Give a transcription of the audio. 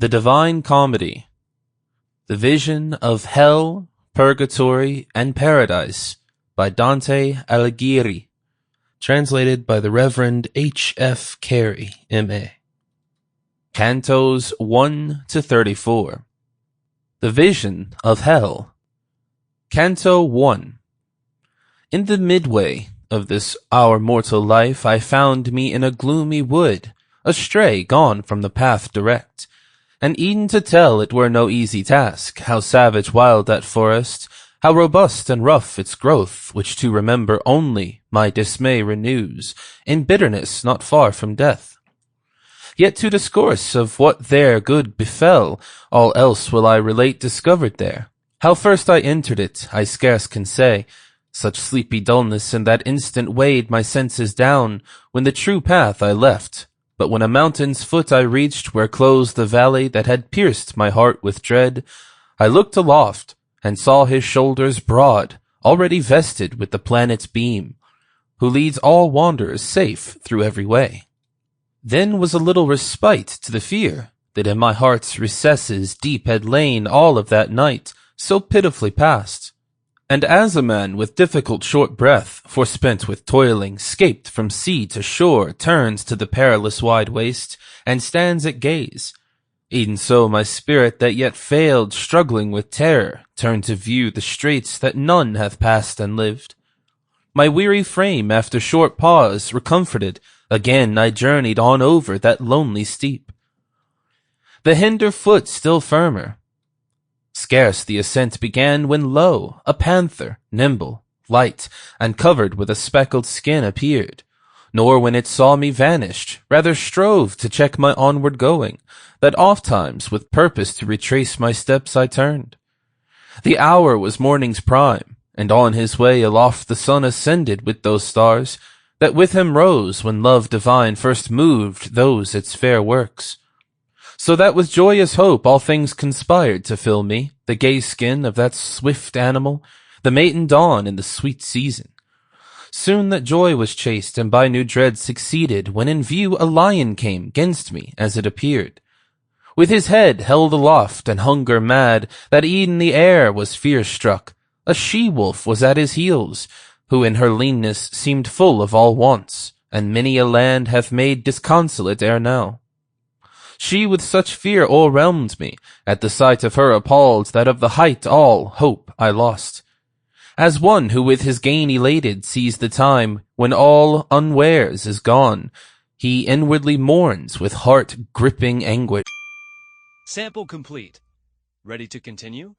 The Divine Comedy, The Vision of Hell, Purgatory, and Paradise by Dante Alighieri, translated by the Reverend H. F. Carey, M.A. Cantos 1 to 34. The Vision of Hell. Canto 1. In the midway of this our mortal life I found me in a gloomy wood, astray, gone from the path direct. And e'en to tell it were no easy task, how savage wild that forest, how robust and rough its growth, which to remember only my dismay renews, in bitterness not far from death. Yet to discourse of what there good befell, all else will I relate discovered there. How first I entered it, I scarce can say, such sleepy dullness in that instant weighed my senses down, when the true path I left. But when a mountain's foot I reached where closed the valley that had pierced my heart with dread, I looked aloft and saw his shoulders broad, already vested with the planet's beam, who leads all wanderers safe through every way. Then was a little respite to the fear that in my heart's recesses deep had lain all of that night, so pitifully past. And as a man with difficult short breath, forspent with toiling, scaped from sea to shore, turns to the perilous wide waste, and stands at gaze, e'en so my spirit that yet failed, struggling with terror, turned to view the straits that none hath passed and lived. My weary frame, after short pause, recomforted, again I journeyed on over that lonely steep. The hinder foot still firmer. Scarce the ascent began when lo, a panther, nimble, light, and covered with a speckled skin appeared, nor when it saw me vanished, rather strove to check my onward going, that ofttimes with purpose to retrace my steps I turned. The hour was morning's prime, and on his way aloft the sun ascended with those stars, that with him rose when love divine first moved those its fair works. So that with joyous hope all things conspired to fill me, the gay skin of that swift animal, the matin dawn in the sweet season. Soon that joy was chased, and by new dread succeeded, when in view a lion came 'gainst me, as it appeared. With his head held aloft, and hunger mad, that e'en the air was fear-struck, a she-wolf was at his heels, who in her leanness seemed full of all wants, and many a land hath made disconsolate ere now. She with such fear o'erwhelmed me, at the sight of her appalled, that of the height all hope I lost. As one who with his gain elated sees the time when all unwares is gone, he inwardly mourns with heart-gripping anguish. Sample complete. Ready to continue?